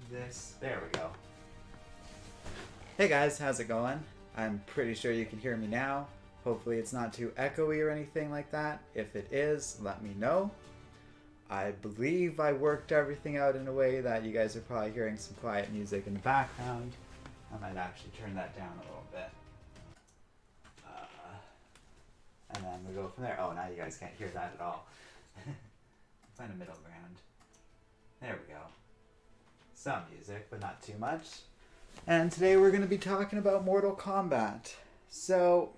this. There we go. Hey guys, how's it going? I'm pretty sure you can hear me now. Hopefully it's not too echoey or anything like that. If it is, let me know. I believe I worked everything out in a way that you guys are probably hearing some quiet music in the background. I might actually turn that down a little bit. And then we go from there. Oh, now you guys can't hear that at all. Find a middle ground. There we go. Some music, but not too much. And today we're going to be talking about Mortal Kombat. So,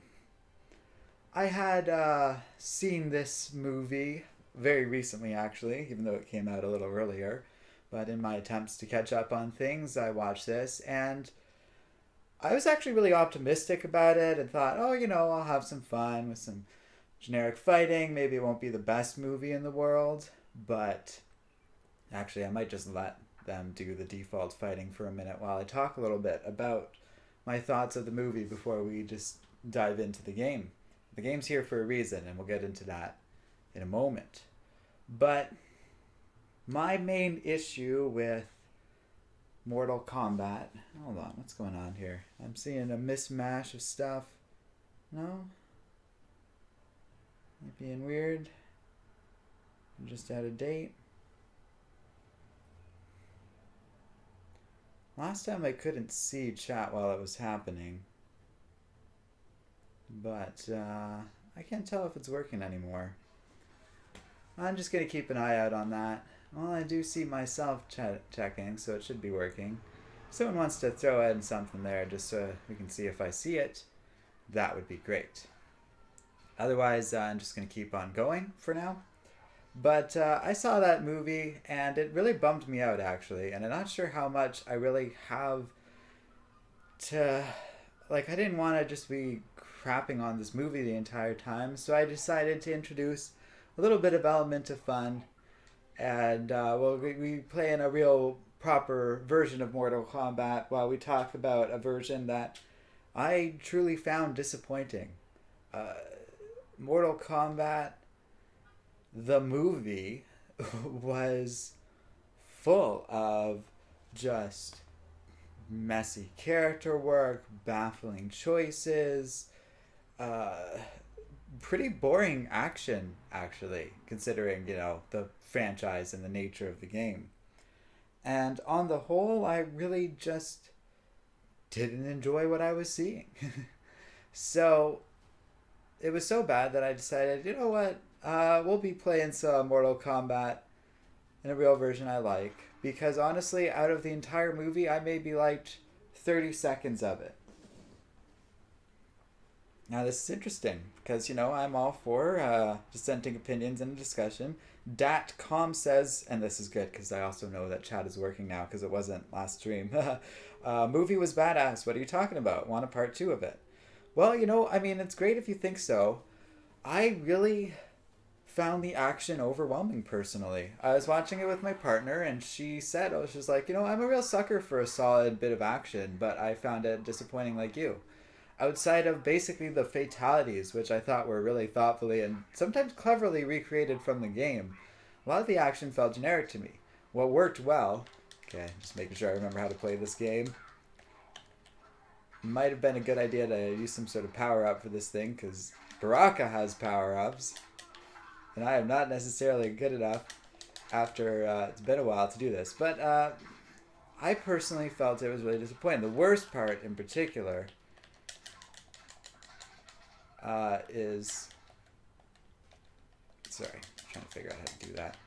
I had seen this movie very recently, actually, even though it came out a little earlier. But in my attempts to catch up on things, I watched this, and I was actually really optimistic about it and thought, oh, I'll have some fun with some generic fighting. Maybe it won't be the best movie in the world, but actually I might just let them do the default fighting for a minute while I talk a little bit about my thoughts of the movie before we just dive into the game. The game's here for a reason, and we'll get into that in a moment. But my main issue with Mortal Kombat... Hold on, what's going on here? I'm seeing a mismatch of stuff. No? Am I being weird? I'm just out of date. Last time I couldn't see chat while it was happening. But I can't tell if it's working anymore. I'm just going to keep an eye out on that. Well, I do see myself checking, so it should be working. If someone wants to throw in something there just so we can see if I see it, that would be great. Otherwise, I'm just going to keep on going for now. But I saw that movie, and it really bummed me out, actually. And I'm not sure how much I really have to... I didn't want to just be crapping on this movie the entire time, so I decided to introduce a little bit of element of fun. And we play in a real proper version of Mortal Kombat while we talk about a version that I truly found disappointing. Mortal Kombat, the movie, was full of just messy character work, baffling choices, pretty boring action, actually, considering, the franchise and the nature of the game. And on the whole, I really just didn't enjoy what I was seeing. So, it was so bad that I decided, you know what, we'll be playing some Mortal Kombat in a real version I like. Because honestly, out of the entire movie, I maybe liked 30 seconds of it. Now this is interesting, because, I'm all for dissenting opinions in a discussion. Datcom says, and this is good, because I also know that chat is working now, because it wasn't last stream. Movie was badass, what are you talking about? Want a part 2 of it? Well, it's great if you think so. I really found the action overwhelming, personally. I was watching it with my partner, and she said, she was like, I'm a real sucker for a solid bit of action, but I found it disappointing like you. Outside of basically the fatalities, which I thought were really thoughtfully and sometimes cleverly recreated from the game, a lot of the action felt generic to me. What worked well, okay, just making sure I remember how to play this game. Might have been a good idea to use some sort of power-up for this thing, because Baraka has power-ups, and I am not necessarily good enough after it's been a while to do this. But I personally felt it was really disappointing. The worst part in particular is... Sorry, I'm trying to figure out how to do that.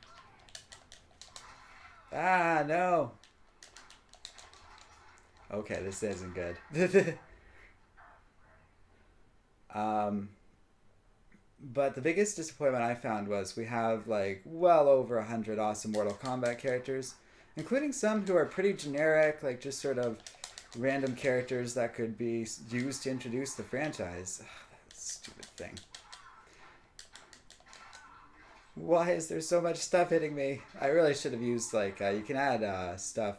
Ah, no! Okay, this isn't good. But the biggest disappointment I found was we have well over 100 awesome Mortal Kombat characters, including some who are pretty generic, just sort of random characters that could be used to introduce the franchise. Ugh, that stupid thing. Why is there so much stuff hitting me? I really should have used you can add stuff.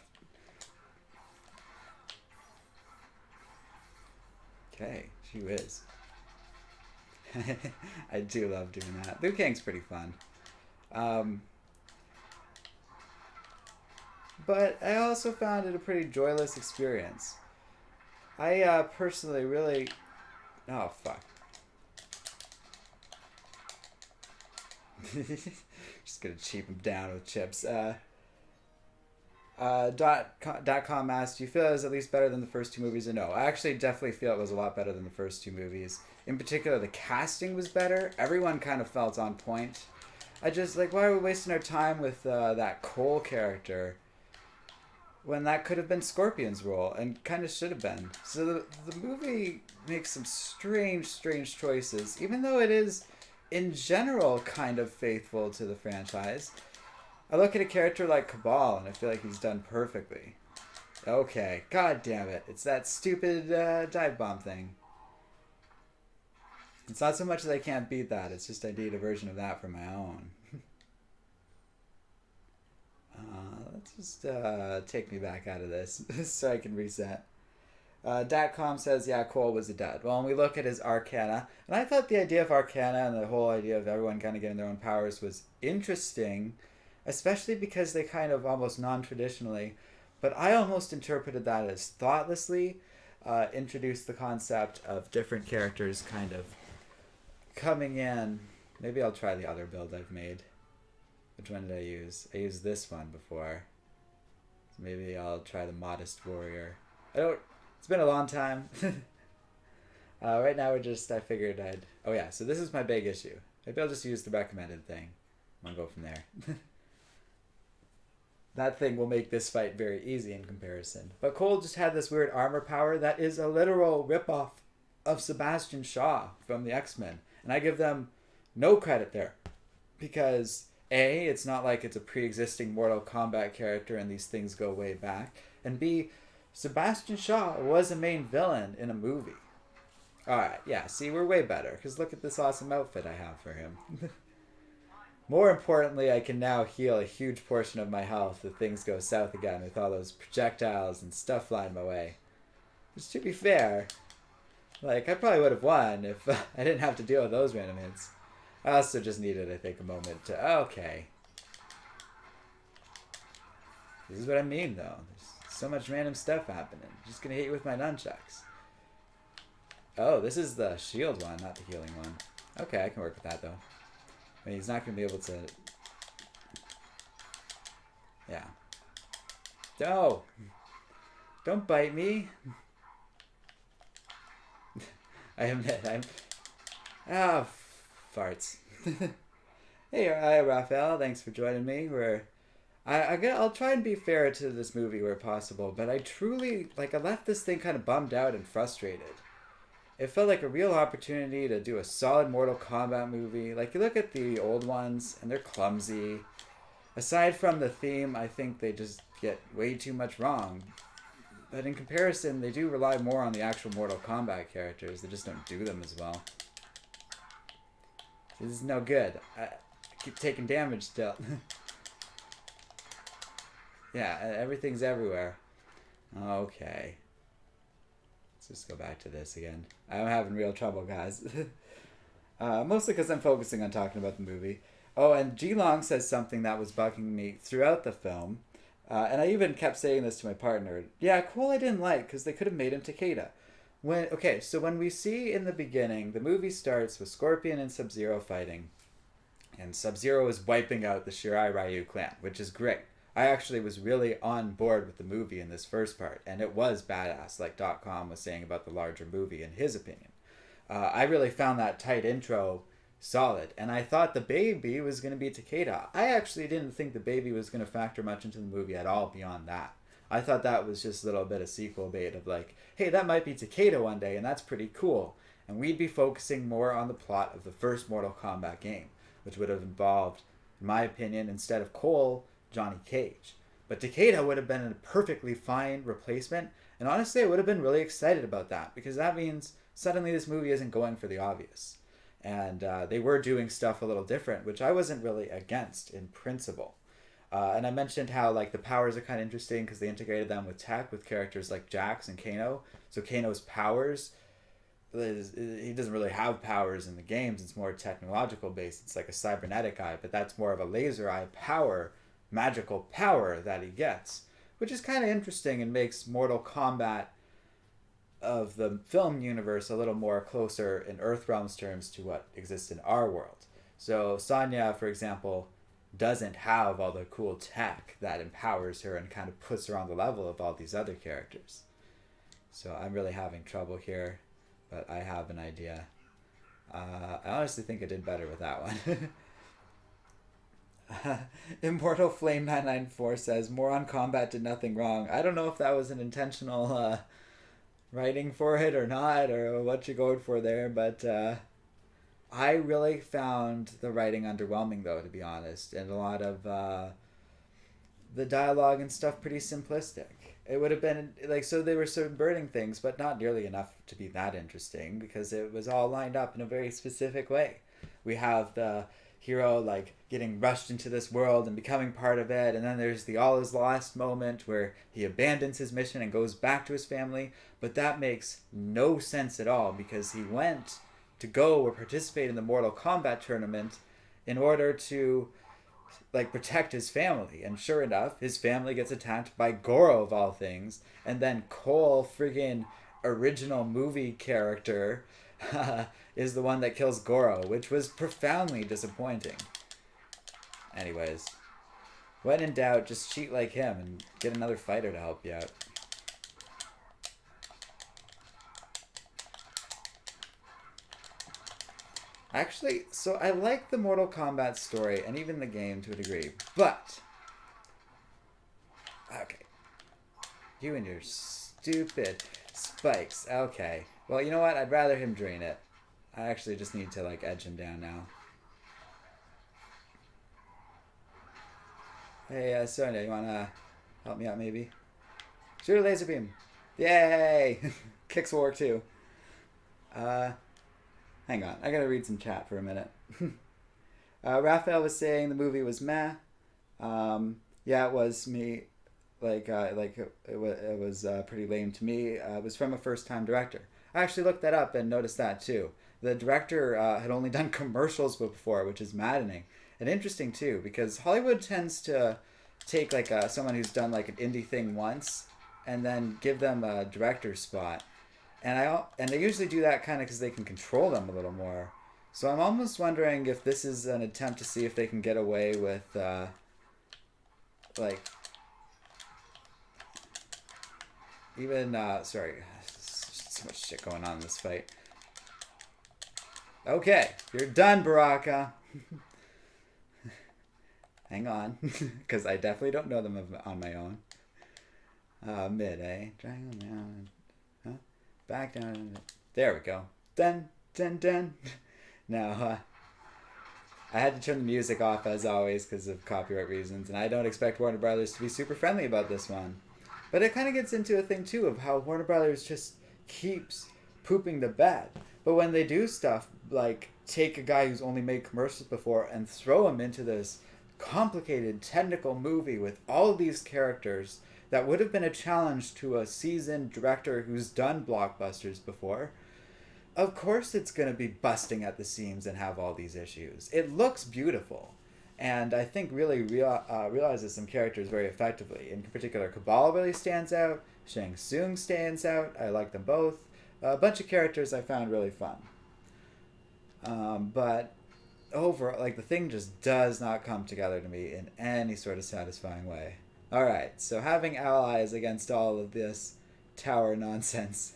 Okay, she whiz. I do love doing that. Liu Kang's pretty fun. but I also found it a pretty joyless experience. I personally really. Oh, fuck. Just gonna cheap him down with chips. Dot com asked, "Do you feel it was at least better than the first two movies?" And no, I actually definitely feel it was a lot better than the first two movies. In particular, the casting was better. Everyone kind of felt on point. I just like, why are we wasting our time with that Cole character when that could have been Scorpion's role and kind of should have been. So the movie makes some strange choices, even though it is in general kind of faithful to the franchise. I look at a character like Cabal and I feel like he's done perfectly. Okay, god damn it. It's that stupid dive bomb thing. It's not so much that I can't beat that, it's just I need a version of that for my own. Let's just take me back out of this so I can reset. Datcom says, yeah, Cole was a dud. Well, when we look at his Arcana, and I thought the idea of Arcana and the whole idea of everyone kind of getting their own powers was interesting, especially because they kind of almost non-traditionally, but I almost interpreted that as thoughtlessly introduced the concept of different characters kind of coming in. Maybe I'll try the other build I've made. Which one did I use? I used this one before. So maybe I'll try the Modest Warrior. It's been a long time. Right now I figured I'd... Oh yeah, so this is my big issue. Maybe I'll just use the recommended thing. I'm gonna go from there. That thing will make this fight very easy in comparison. But Cole just had this weird armor power that is a literal ripoff of Sebastian Shaw from the X-Men. And I give them no credit there. Because A, it's not like it's a pre-existing Mortal Kombat character and these things go way back. And B, Sebastian Shaw was a main villain in a movie. Alright, yeah, see, we're way better. Because look at this awesome outfit I have for him. More importantly, I can now heal a huge portion of my health if things go south again with all those projectiles and stuff flying my way. Which, to be fair, like, I probably would have won if I didn't have to deal with those random hits. I also just needed, I think, a moment to... Okay. This is what I mean, though. There's so much random stuff happening. I'm just gonna hit you with my nunchucks. Oh, this is the shield one, not the healing one. Okay, I can work with that, though. I mean, he's not gonna be able to... Yeah. No! Don't bite me! I admit, I'm... Ah, farts. Hey, hi, Raphael. Thanks for joining me. I'll try and be fair to this movie where possible, but I truly, I left this thing kind of bummed out and frustrated. It felt like a real opportunity to do a solid Mortal Kombat movie. Like, you look at the old ones, and they're clumsy. Aside from the theme, I think they just get way too much wrong. But in comparison, they do rely more on the actual Mortal Kombat characters. They just don't do them as well. This is no good. I keep taking damage still. Yeah, everything's everywhere. Okay. Let's just go back to this again. I'm having real trouble, guys. Mostly because I'm focusing on talking about the movie. Oh, and G-Long says something that was bugging me throughout the film. And I even kept saying this to my partner. Yeah, Cole I didn't like because they could have made him Takeda. So when we see in the beginning, the movie starts with Scorpion and Sub-Zero fighting. And Sub-Zero is wiping out the Shirai Ryu clan, which is great. I actually was really on board with the movie in this first part, and it was badass, like .com was saying about the larger movie in his opinion. I really found that tight intro solid, and I thought the baby was going to be Takeda. I actually didn't think the baby was going to factor much into the movie at all beyond that. I thought that was just a little bit of sequel bait of like, hey, that might be Takeda one day, and that's pretty cool. And we'd be focusing more on the plot of the first Mortal Kombat game, which would have involved, in my opinion, instead of Cole, Johnny Cage. But Takeda would have been a perfectly fine replacement, and honestly I would have been really excited about that, because that means suddenly this movie isn't going for the obvious. And they were doing stuff a little different, which I wasn't really against in principle. And I mentioned how the powers are kind of interesting because they integrated them with tech, with characters like Jax and Kano. So Kano's powers, he doesn't really have powers in the games. It's more technological based. It's like a cybernetic eye, but that's more of a laser eye power, magical power that he gets. which is kind of interesting and makes Mortal Kombat of the film universe a little more closer in Earthrealm's terms to what exists in our world. So Sonya, for example, doesn't have all the cool tech that empowers her and kind of puts her on the level of all these other characters. So I'm really having trouble here, but I have an idea. I honestly think I did better with that one. Immortal Flame 994 says, Moron Combat did nothing wrong. I don't know if that was an intentional writing for it or not, or what you're going for there, but I really found the writing underwhelming, though, to be honest, and a lot of the dialogue and stuff pretty simplistic. It would have been, like, so they were subverting things, but not nearly enough to be that interesting, because it was all lined up in a very specific way. We have the hero, like, getting rushed into this world and becoming part of it, and then there's the all is lost moment where he abandons his mission and goes back to his family, but that makes no sense at all, because he went to go or participate in the Mortal Kombat tournament in order to, like, protect his family, and sure enough, his family gets attacked by Goro of all things, and then Cole, friggin' original movie character, is the one that kills Goro, which was profoundly disappointing. Anyways, when in doubt, just cheat like him and get another fighter to help you out. Actually, so I like the Mortal Kombat story and even the game to a degree, but okay, you and your stupid spikes. Okay, well, you know what? I'd rather him drain it. I actually just need to, like, edge him down now. Hey, Sonya, you wanna help me out maybe? Shoot a laser beam. Yay! Kicks will work too. Hang on, I gotta read some chat for a minute. Raphael was saying the movie was meh. Yeah, it was me. It was pretty lame to me. It was from a first-time director. I actually looked that up and noticed that too. The director had only done commercials before, which is maddening and interesting too, because Hollywood tends to take, like, someone who's done, like, an indie thing once and then give them a director's spot. And they usually do that kind of because they can control them a little more. So I'm almost wondering if this is an attempt to see if they can get away with, like, even, sorry, so much shit going on in this fight. Okay, you're done, Baraka. Hang on, because I definitely don't know them on my own. Mid, eh? Dragon down. Huh? Back down. There we go. Dun, dun, dun. Now, I had to turn the music off, as always, because of copyright reasons, and I don't expect Warner Brothers to be super friendly about this one. But it kind of gets into a thing, too, of how Warner Brothers just keeps pooping the bed. But when they do stuff, like take a guy who's only made commercials before and throw him into this complicated, technical movie with all of these characters that would have been a challenge to a seasoned director who's done blockbusters before, of course it's going to be busting at the seams and have all these issues. It looks beautiful. And I think really realizes some characters very effectively. In particular, Cabal really stands out. Shang Tsung stands out. I like them both. A bunch of characters I found really fun. But overall, like, the thing just does not come together to me in any sort of satisfying way. Alright, so having allies against all of this tower nonsense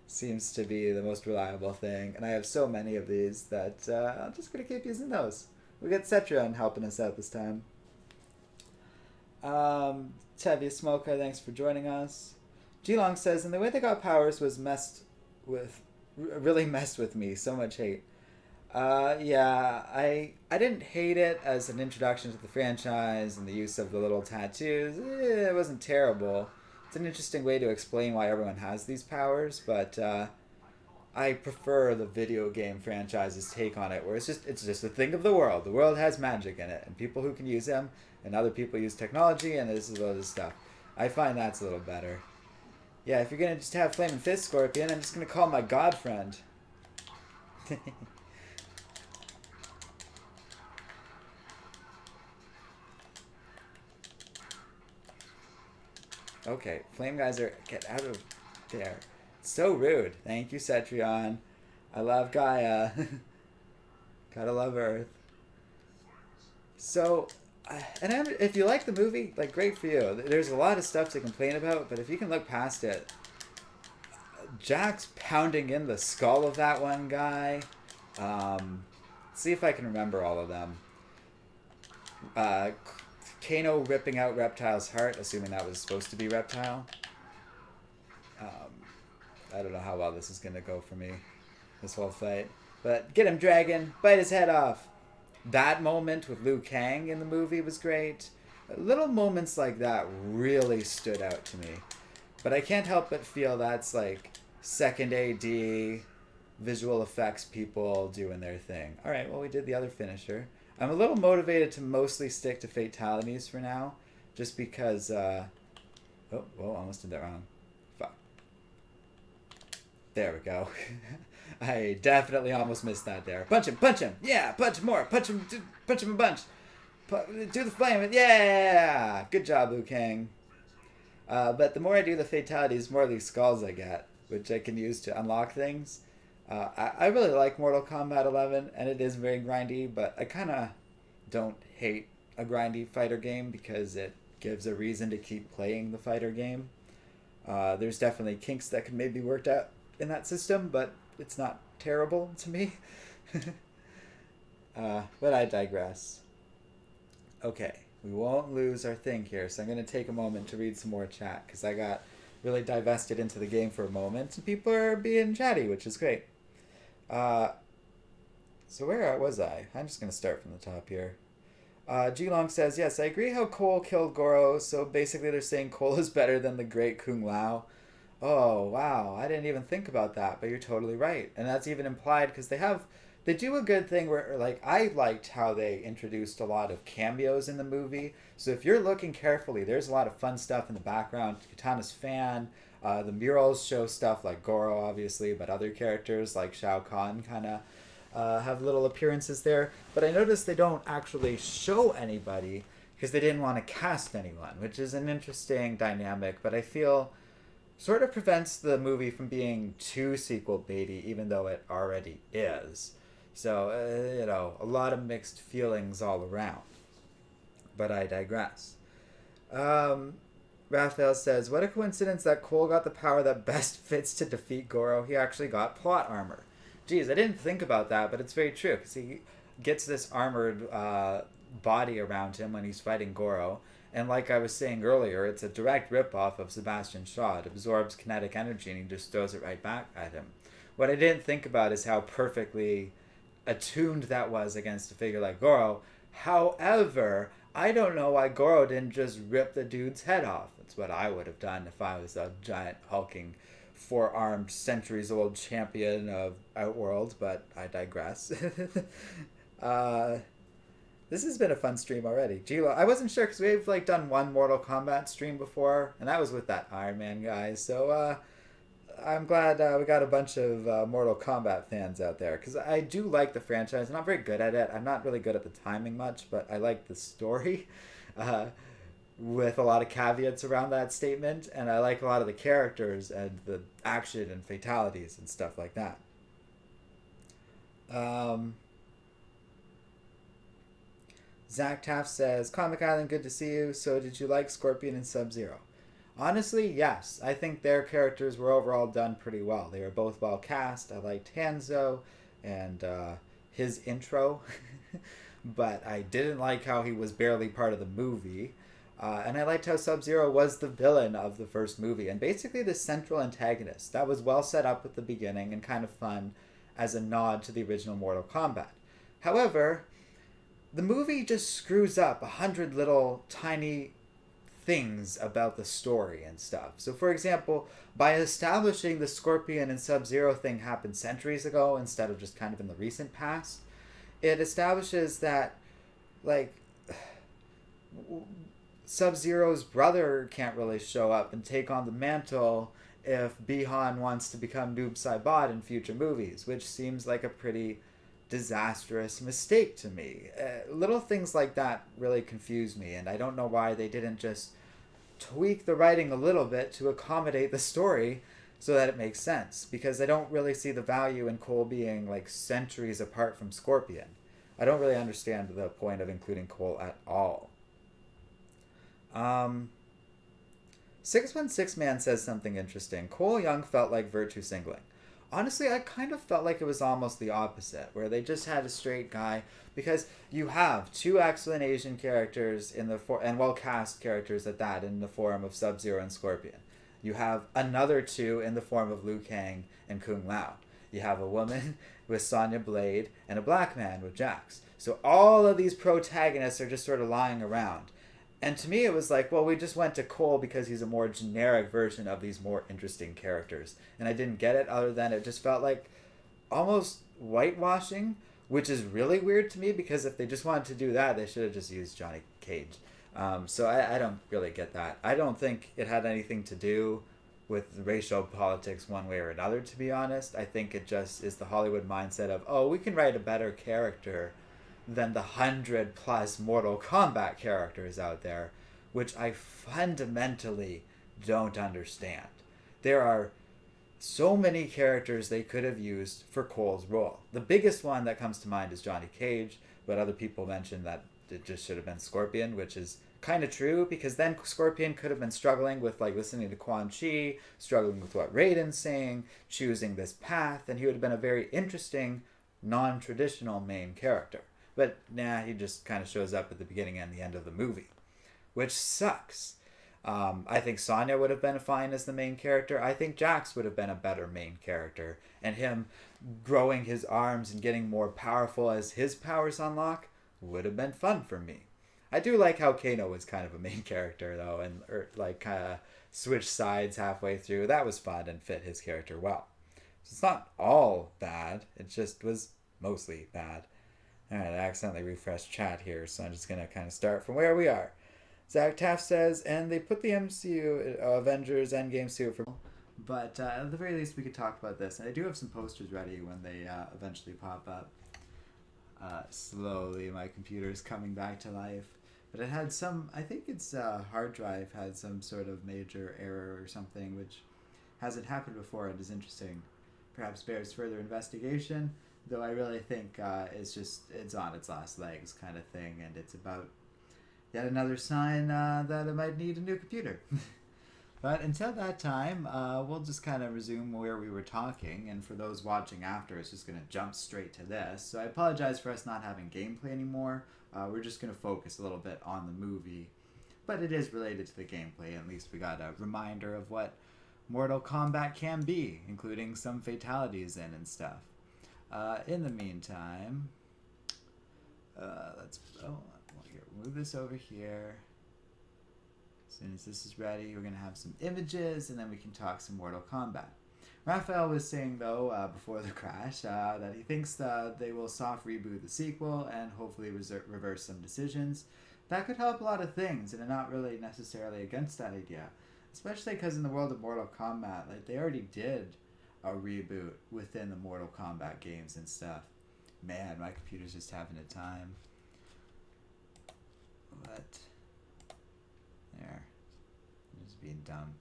seems to be the most reliable thing. And I have so many of these that I'm just going to keep using those. We got Cetron helping us out this time. Tevye Smoker, thanks for joining us. G-Long says, and the way they got powers was really messed with me. So much hate. Yeah, I didn't hate it as an introduction to the franchise and the use of the little tattoos. It wasn't terrible. It's an interesting way to explain why everyone has these powers, but I prefer the video game franchise's take on it, where it's just a thing of the world. The world has magic in it, and people who can use them, and other people use technology, and this is all this stuff. I find that's a little better. Yeah, if you're gonna just have Flaming Fist Scorpion, I'm just gonna call my god friend. Okay, Flame Geyser, get out of there. So rude. Thank you, Cetrion. I love Gaia. Gotta love Earth. So, if you like the movie, like, great for you. There's a lot of stuff to complain about, but if you can look past it, Jack's pounding in the skull of that one guy. See if I can remember all of them. Uh, Kano ripping out Reptile's heart, assuming that was supposed to be Reptile. I don't know how well this is going to go for me, this whole fight. But get him, Dragon! Bite his head off! That moment with Liu Kang in the movie was great. Little moments like that really stood out to me. But I can't help but feel that's like second AD, visual effects people doing their thing. Alright, well, we did the other finisher. I'm a little motivated to mostly stick to fatalities for now, just because, oh, almost did that wrong. Fuck. There we go. I definitely almost missed that there. Punch him! Yeah, punch more! Punch him a bunch! Do the flame! Yeah! Good job, Liu Kang. But the more I do the fatalities, the more of these skulls I get, which I can use to unlock things. I really like Mortal Kombat 11, and it is very grindy, but I kind of don't hate a grindy fighter game because it gives a reason to keep playing the fighter game. There's definitely kinks that can maybe be worked out in that system, but it's not terrible to me. But I digress. Okay, we won't lose our thing here, so I'm going to take a moment to read some more chat, because I got really divested into the game for a moment, and people are being chatty, which is great. So where was I? I'm just going to start from the top here. G-Long says, yes, I agree how Cole killed Goro, so basically they're saying Cole is better than the great Kung Lao. Oh, wow, I didn't even think about that, but you're totally right. And that's even implied because they do a good thing where, like, I liked how they introduced a lot of cameos in the movie. So if you're looking carefully, there's a lot of fun stuff in the background. Katana's fan, the murals show stuff like Goro, obviously, but other characters like Shao Kahn kind of have little appearances there. But I noticed they don't actually show anybody because they didn't want to cast anyone, which is an interesting dynamic, but I feel sort of prevents the movie from being too sequel baity, even though it already is. So, a lot of mixed feelings all around. But I digress. Raphael says, what a coincidence that Cole got the power that best fits to defeat Goro. He actually got plot armor. Geez, I didn't think about that, but it's very true, because he gets this armored body around him when he's fighting Goro. And like I was saying earlier, it's a direct ripoff of Sebastian Shaw. It absorbs kinetic energy and he just throws it right back at him. What I didn't think about is how perfectly attuned that was against a figure like Goro. However, I don't know why Goro didn't just rip the dude's head off. That's what I would have done if I was a giant hulking four-armed centuries-old champion of Outworld, but I digress. This has been a fun stream already. Gilo, I wasn't sure because we've done one Mortal Kombat stream before, and that was with that Iron Man guy. So I'm glad we got a bunch of Mortal Kombat fans out there because I do like the franchise. I'm not very good at it. I'm not really good at the timing much, but I like the story with a lot of caveats around that statement, and I like a lot of the characters and the action and fatalities and stuff like that. Zach Taft says, Comic Island, good to see you. So did you like Scorpion and Sub-Zero? Honestly, yes. I think their characters were overall done pretty well. They were both well cast. I liked Hanzo and his intro. But I didn't like how he was barely part of the movie. And I liked how Sub-Zero was the villain of the first movie. And basically the central antagonist. That was well set up at the beginning and kind of fun as a nod to the original Mortal Kombat. However, the movie just screws up 100 little tiny things about the story and stuff. So, for example, by establishing the Scorpion and Sub-Zero thing happened centuries ago instead of just kind of in the recent past, it establishes that, Sub-Zero's brother can't really show up and take on the mantle if Bi-Han wants to become Noob Saibot in future movies, which seems like a pretty disastrous mistake to me. Little things like that really confuse me, and I don't know why they didn't just tweak the writing a little bit to accommodate the story so that it makes sense. Because I don't really see the value in Cole being like centuries apart from Scorpion. I don't really understand the point of including Cole at all. 616 Man says something interesting. Cole Young felt like virtue singling. Honestly, I kind of felt like it was almost the opposite, where they just had a straight guy, because you have two excellent Asian characters in the and well cast characters at that in the form of Sub-Zero and Scorpion. You have another two in the form of Liu Kang and Kung Lao. You have a woman with Sonya Blade and a black man with Jax. So all of these protagonists are just sort of lying around. And to me, it was like, well, we just went to Cole because he's a more generic version of these more interesting characters. And I didn't get it, other than it just felt like almost whitewashing, which is really weird to me, because if they just wanted to do that, they should have just used Johnny Cage. So I don't really get that. I don't think it had anything to do with racial politics one way or another, to be honest. I think it just is the Hollywood mindset of, oh, we can write a better character than the 100+ Mortal Kombat characters out there, which I fundamentally don't understand. There are so many characters they could have used for Cole's role. The biggest one that comes to mind is Johnny Cage, but other people mentioned that it just should have been Scorpion, which is kind of true, because then Scorpion could have been struggling with like listening to Quan Chi, struggling with what Raiden's saying, choosing this path, and he would have been a very interesting, non-traditional main character. But nah, he just kind of shows up at the beginning and the end of the movie, which sucks. I think Sonya would have been fine as the main character. I think Jax would have been a better main character. And him growing his arms and getting more powerful as his powers unlock would have been fun for me. I do like how Kano was kind of a main character, though, and like kind of switched sides halfway through. That was fun and fit his character well. So it's not all bad. It just was mostly bad. Alright, I accidentally refreshed chat here, so I'm just going to kind of start from where we are. Zach Taft says, and they put the MCU Avengers Endgame suit for... But at the very least, we could talk about this. And I do have some posters ready when they eventually pop up. Slowly, my computer is coming back to life. But it had some... I think its hard drive had some sort of major error or something, which hasn't happened before and is interesting. Perhaps bears further investigation. Though I really think it's on its last legs kind of thing, and it's about yet another sign that it might need a new computer. But until that time, we'll just kind of resume where we were talking, and for those watching after, it's just going to jump straight to this. So I apologize for us not having gameplay anymore. We're just going to focus a little bit on the movie, but it is related to the gameplay. At least we got a reminder of what Mortal Kombat can be, including some fatalities in and stuff. In the meantime, we'll move this over here. As soon as this is ready, we're going to have some images, and then we can talk some Mortal Kombat. Raphael was saying, though, before the crash, that he thinks they will soft reboot the sequel and hopefully reverse some decisions. That could help a lot of things, and I'm not really necessarily against that idea. Especially because in the world of Mortal Kombat, like, they already did a reboot within the Mortal Kombat games and stuff. Man, my computer's just having a time. What? There. I'm just being dumb.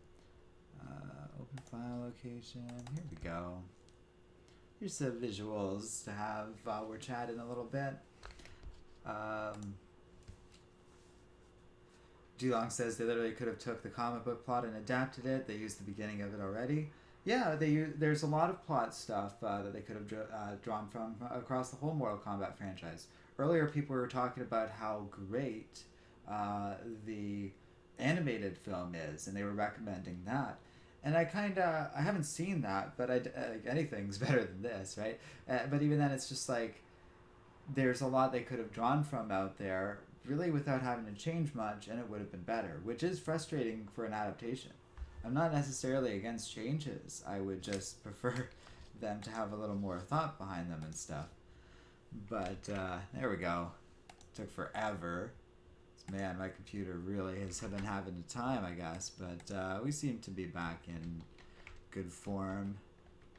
Open file location. Here we go. Here's the visuals to have while we're chatting a little bit. Dulong says they literally could have took the comic book plot and adapted it. They used the beginning of it already. Yeah, there's a lot of plot stuff that they could have drawn from across the whole Mortal Kombat franchise. Earlier, people were talking about how great the animated film is, and they were recommending that. And I haven't seen that, but anything's better than this, right? But even then, it's just like there's a lot they could have drawn from out there, really without having to change much, and it would have been better, which is frustrating for an adaptation. I'm not necessarily against changes. I would just prefer them to have a little more thought behind them and stuff. But there we go. Took forever. Man, my computer really has been having a time, I guess. But we seem to be back in good form.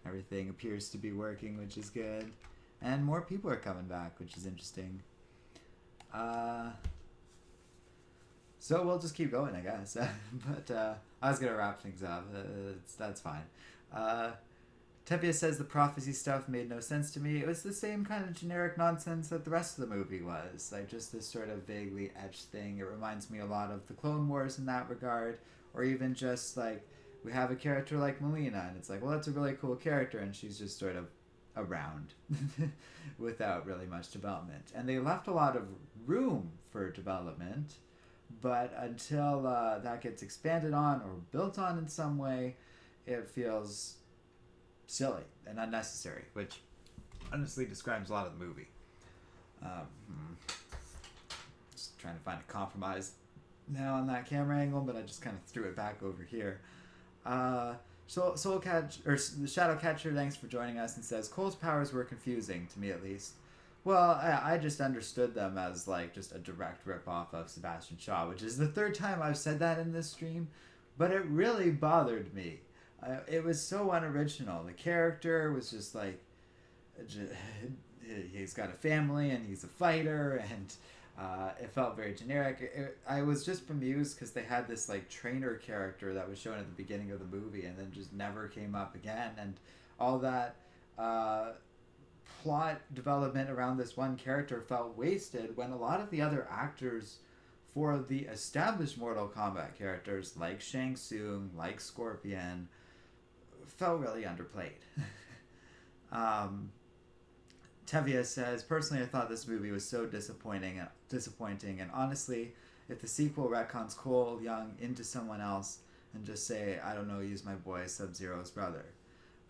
Everything appears to be working, which is good. And more people are coming back, which is interesting. So we'll just keep going, I guess. But I was gonna wrap things up. That's fine. Uh, Tevye says the prophecy stuff made no sense to me. It was the same kind of generic nonsense that the rest of the movie was. Like, just this sort of vaguely etched thing. It reminds me a lot of the Clone Wars in that regard. Or even just, like, we have a character like Melina, and it's like, well, that's a really cool character, and she's just sort of around without really much development. And they left a lot of room for development, but until that gets expanded on or built on in some way, it feels silly and unnecessary, which honestly describes a lot of the movie. Just trying to find a compromise now on that camera angle, but I just kind of threw it back over here. Soul Catch or the Shadow Catcher, thanks for joining us, and says Cole's powers were confusing to me at least. Well, I just understood them as like just a direct rip off of Sebastian Shaw, which is the third time I've said that in this stream, but it really bothered me. It was so unoriginal. The character was just like, he's got a family and he's a fighter, and it felt very generic. I was just bemused because they had this like trainer character that was shown at the beginning of the movie and then just never came up again, and all that plot development around this one character felt wasted when a lot of the other actors for the established Mortal Kombat characters like Shang Tsung, like Scorpion, felt really underplayed. Tevye says, personally, I thought this movie was so disappointing, and honestly, if the sequel retcons Cole Young into someone else and just say, I don't know, use my boy Sub-Zero's brother.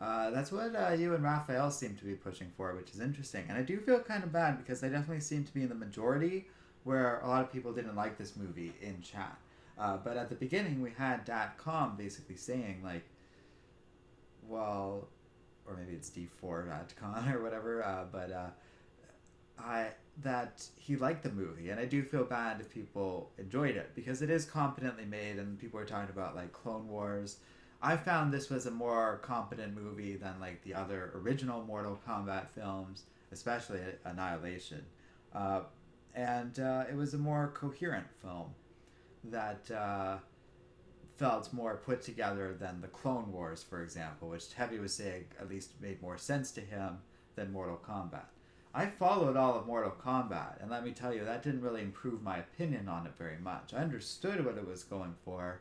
That's what you and Raphael seem to be pushing for, which is interesting. And I do feel kind of bad because I definitely seem to be in the majority where a lot of people didn't like this movie in chat. But at the beginning, we had .com basically saying, like, well, or maybe it's D4.con or whatever, that he liked the movie, and I do feel bad if people enjoyed it because it is competently made, and people are talking about like Clone Wars. I found this was a more competent movie than like the other original Mortal Kombat films, especially Annihilation, and it was a more coherent film that felt more put together than the Clone Wars, for example, which Heavy was saying at least made more sense to him than Mortal Kombat. I followed all of Mortal Kombat, and let me tell you, that didn't really improve my opinion on it very much. I understood what it was going for.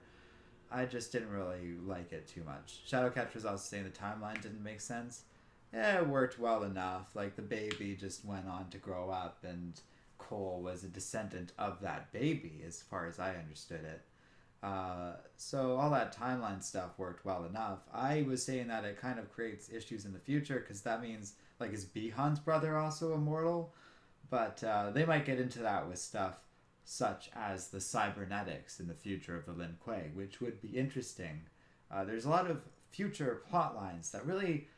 I just didn't really like it too much. Shadowcatcher was also saying the timeline didn't make sense. Yeah, it worked well enough. Like, the baby just went on to grow up, and Cole was a descendant of that baby, as far as I understood it. So all that timeline stuff worked well enough. I was saying that it kind of creates issues in the future because that means, like, is Bihan's brother also immortal? But they might get into that with stuff such as the cybernetics in the future of the Lin Kuei, which would be interesting. There's a lot of future plot lines that really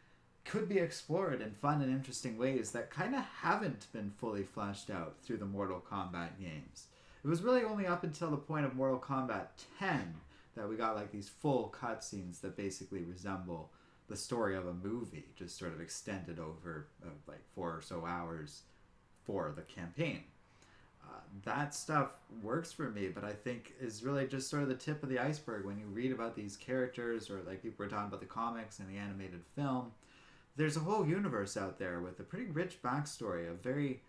could be explored in fun and interesting ways that kind of haven't been fully fleshed out through the Mortal Kombat games. It was really only up until the point of Mortal Kombat 10 that we got like these full cutscenes that basically resemble the story of a movie, just sort of extended over like 4 or so hours for the campaign. That stuff works for me, but I think is really just sort of the tip of the iceberg when you read about these characters, or like people were talking about the comics and the animated film. There's a whole universe out there with a pretty rich backstory of very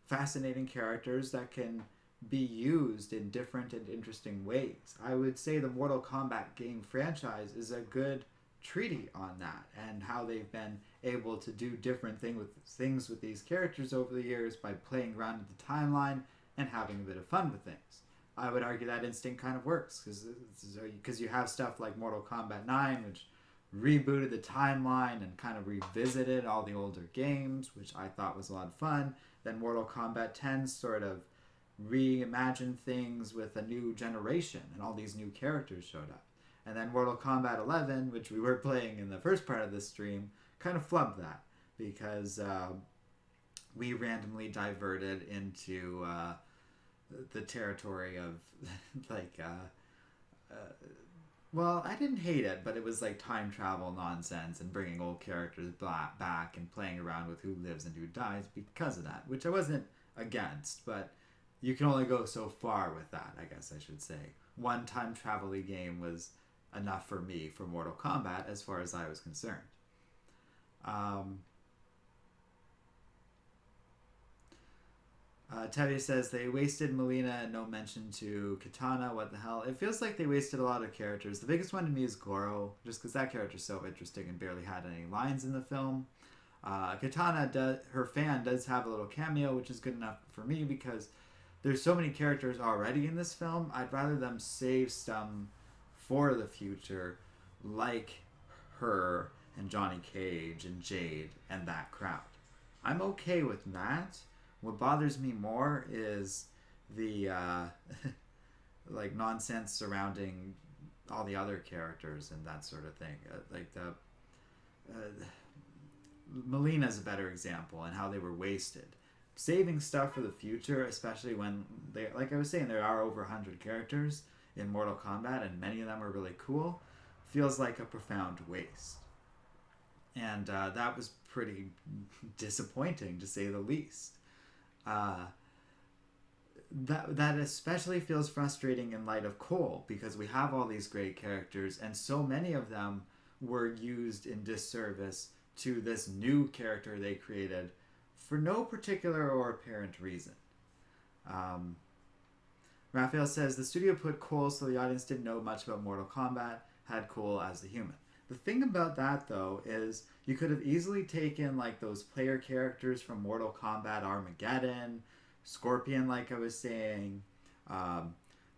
fascinating characters that can be used in different and interesting ways. I would say the Mortal Kombat game franchise is a good treaty on that, and how they've been able to do different things with these characters over the years by playing around with the timeline and having a bit of fun with things. I would argue that instinct kind of works because you have stuff like Mortal Kombat 9, which rebooted the timeline and kind of revisited all the older games, which I thought was a lot of fun. Then Mortal Kombat 10 sort of reimagined things with a new generation, and all these new characters showed up. And then Mortal Kombat 11, which we were playing in the first part of this stream, kind of flubbed that because we randomly diverted into the territory of like well, I didn't hate it, but it was like time travel nonsense and bringing old characters back and playing around with who lives and who dies because of that, which I wasn't against, but you can only go so far with that, I guess I should say. One time travel-y game was enough for me for Mortal Kombat as far as I was concerned. Um, Tevi says they wasted Melina and no mention to Katana. What the hell? It feels like they wasted a lot of characters. The biggest one to me is Goro, just because that character's so interesting and barely had any lines in the film. Katana, her fan does have a little cameo, which is good enough for me because there's so many characters already in this film. I'd rather them save some for the future, like her and Johnny Cage and Jade and that crowd. I'm okay with that. What bothers me more is the like nonsense surrounding all the other characters and that sort of thing. Like the Melina's a better example and how they were wasted. Saving stuff for the future, especially when they, like I was saying, there are over 100 characters in Mortal Kombat and many of them are really cool, feels like a profound waste. And that was pretty disappointing to say the least. That especially feels frustrating in light of Cole because we have all these great characters and so many of them were used in disservice to this new character they created for no particular or apparent reason. Raphael says the studio put Cole so the audience didn't know much about Mortal Kombat, had Cole as the human. The thing about that though is you could have easily taken like those player characters from Mortal Kombat Armageddon, Scorpion like I was saying,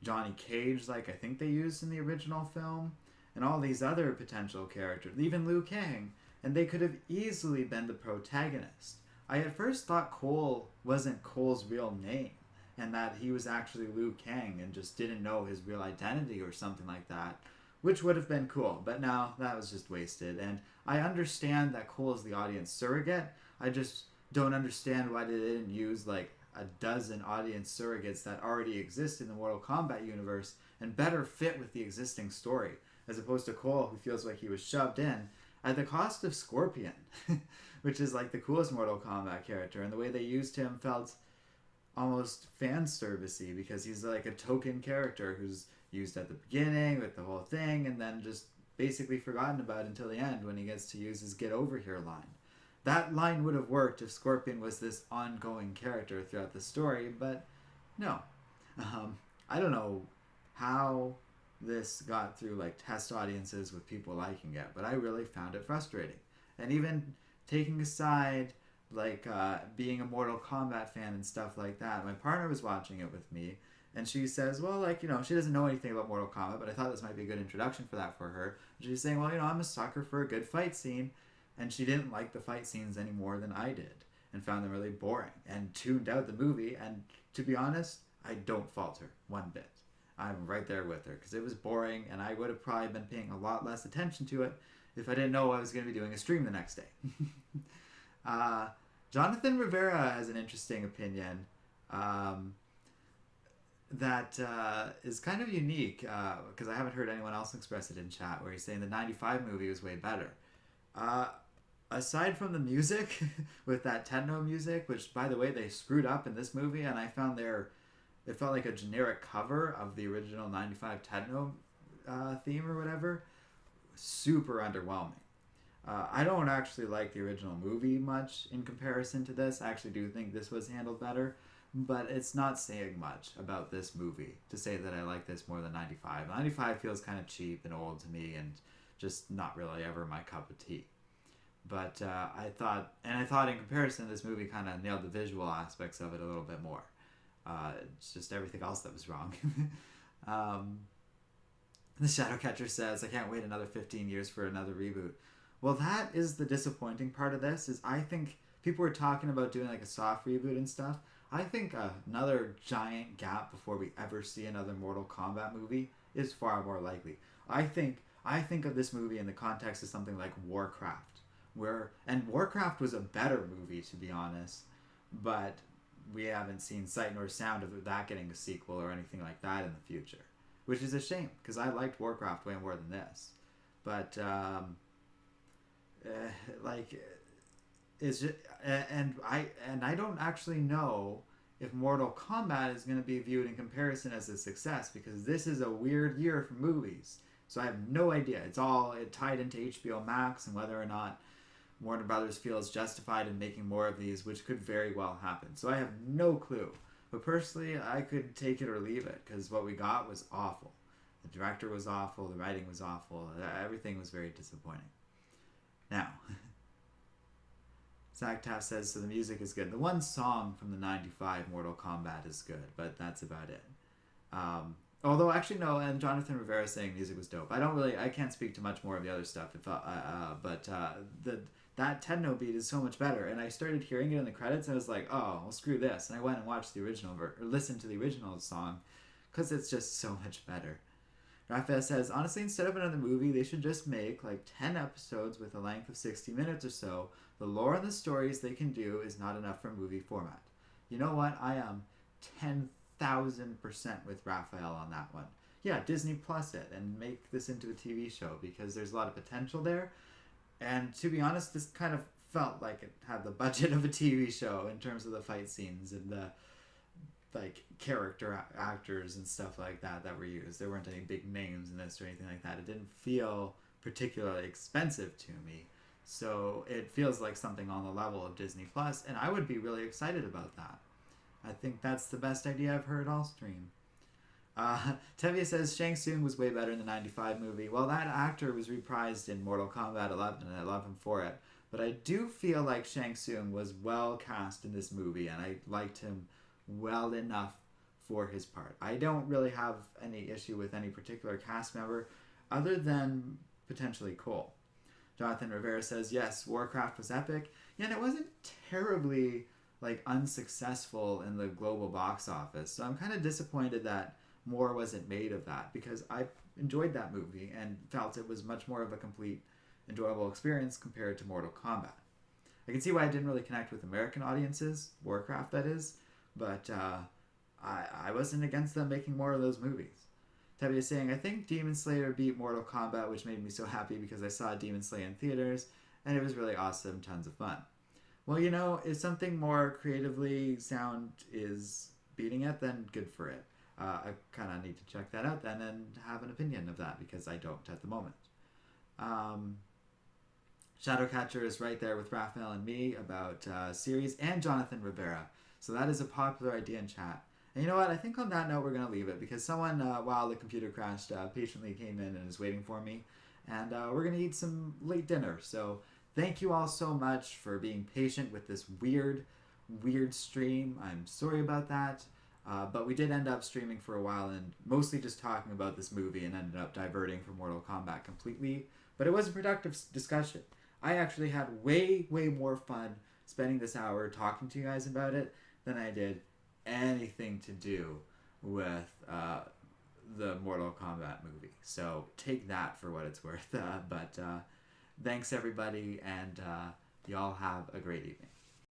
Johnny Cage like I think they used in the original film, and all these other potential characters, even Liu Kang, and they could have easily been the protagonist. I at first thought Cole wasn't Cole's real name and that he was actually Liu Kang and just didn't know his real identity or something like that, which would have been cool, but no, that was just wasted. And I understand that Cole is the audience surrogate. I just don't understand why they didn't use like a dozen audience surrogates that already exist in the Mortal Kombat universe and better fit with the existing story, as opposed to Cole, who feels like he was shoved in at the cost of Scorpion, which is like the coolest Mortal Kombat character, and the way they used him felt almost fan servicey because he's like a token character who's used at the beginning with the whole thing and then just basically forgotten about until the end when he gets to use his get over here line. That line would have worked if Scorpion was this ongoing character throughout the story, but no. I don't know how this got through like test audiences with people liking it, but I really found it frustrating. And even taking aside like being a Mortal Kombat fan and stuff like that, my partner was watching it with me and she says, well, like, you know, she doesn't know anything about Mortal Kombat, but I thought this might be a good introduction for that for her. And she's saying, well, you know, I'm a sucker for a good fight scene. And she didn't like the fight scenes any more than I did and found them really boring and tuned out the movie. And to be honest, I don't fault her one bit. I'm right there with her because it was boring and I would have probably been paying a lot less attention to it if I didn't know I was going to be doing a stream the next day. Jonathan Rivera has an interesting opinion that is kind of unique because I haven't heard anyone else express it in chat, where he's saying the 95 movie was way better. Aside from the music with that techno music, which by the way they screwed up in this movie, and I found it felt like a generic cover of the original 95 techno theme or whatever, super underwhelming. I don't actually like the original movie much in comparison to this. I actually do think this was handled better, but it's not saying much about this movie to say that I like this more than 95. 95 feels kind of cheap and old to me and just not really ever my cup of tea. But I thought in comparison, this movie kind of nailed the visual aspects of it a little bit more. It's just everything else that was wrong. The Shadowcatcher says, I can't wait another 15 years for another reboot. Well, that is the disappointing part of this, is I think people were talking about doing like a soft reboot and stuff. I think another giant gap before we ever see another Mortal Kombat movie is far more likely. I think of this movie in the context of something like Warcraft, and Warcraft was a better movie, to be honest, but we haven't seen sight nor sound of that getting a sequel or anything like that in the future, which is a shame because I liked Warcraft way more than this. But it's just, and I don't actually know if Mortal Kombat is going to be viewed in comparison as a success, because this is a weird year for movies. So I have no idea. It tied into HBO Max and whether or not Warner Brothers feels justified in making more of these, which could very well happen. So I have no clue. But personally, I could take it or leave it, because what we got was awful. The director was awful, the writing was awful, everything was very disappointing. Now, Zagtaf says, so the music is good. The one song from the 95 Mortal Kombat is good, but that's about it. Although, actually, no, and Jonathan Rivera saying music was dope. I can't speak to much more of the other stuff, that techno beat is so much better. And I started hearing it in the credits, and I was like, oh, well, screw this. And I went and watched the original, or listened to the original song, because it's just so much better. Raphael says, honestly, instead of another movie, they should just make like 10 episodes with a length of 60 minutes or so. The lore and the stories they can do is not enough for movie format. You know what? I am 10,000% with Raphael on that one. Yeah, Disney Plus it and make this into a TV show, because there's a lot of potential there. And to be honest, this kind of felt like it had the budget of a TV show in terms of the fight scenes and the like character actors and stuff like that were used. There weren't any big names in this or anything like that. It didn't feel particularly expensive to me. So it feels like something on the level of Disney Plus, and I would be really excited about that. I think that's the best idea I've heard all stream. Tevye says Shang Tsung was way better in the 95 movie. Well, that actor was reprised in Mortal Kombat 11, and I love him for it. But I do feel like Shang Tsung was well cast in this movie, and I liked him well enough for his part. I don't really have any issue with any particular cast member other than potentially Cole. Jonathan Rivera says, yes, Warcraft was epic. Yeah, and it wasn't terribly unsuccessful in the global box office. So I'm kind of disappointed that more wasn't made of that, because I enjoyed that movie and felt it was much more of a complete, enjoyable experience compared to Mortal Kombat. I can see why I didn't really connect with American audiences, Warcraft that is, but I wasn't against them making more of those movies. Tevye is saying, I think Demon Slayer beat Mortal Kombat, which made me so happy because I saw Demon Slayer in theaters, and it was really awesome, tons of fun. Well, if something more creatively sound is beating it, then good for it. I kind of need to check that out then and have an opinion of that, because I don't at the moment. Shadowcatcher is right there with Raphael and me about series, and Jonathan Rivera. So that is a popular idea in chat. And you know what? I think on that note, we're going to leave it, because someone, while the computer crashed, patiently came in and is waiting for me. And we're going to eat some late dinner. So thank you all so much for being patient with this weird stream. I'm sorry about that. But we did end up streaming for a while and mostly just talking about this movie, and ended up diverting from Mortal Kombat completely. But it was a productive discussion. I actually had way more fun spending this hour talking to you guys about it than I did anything to do with the Mortal Kombat movie. So take that for what it's worth. But thanks everybody, and y'all have a great evening.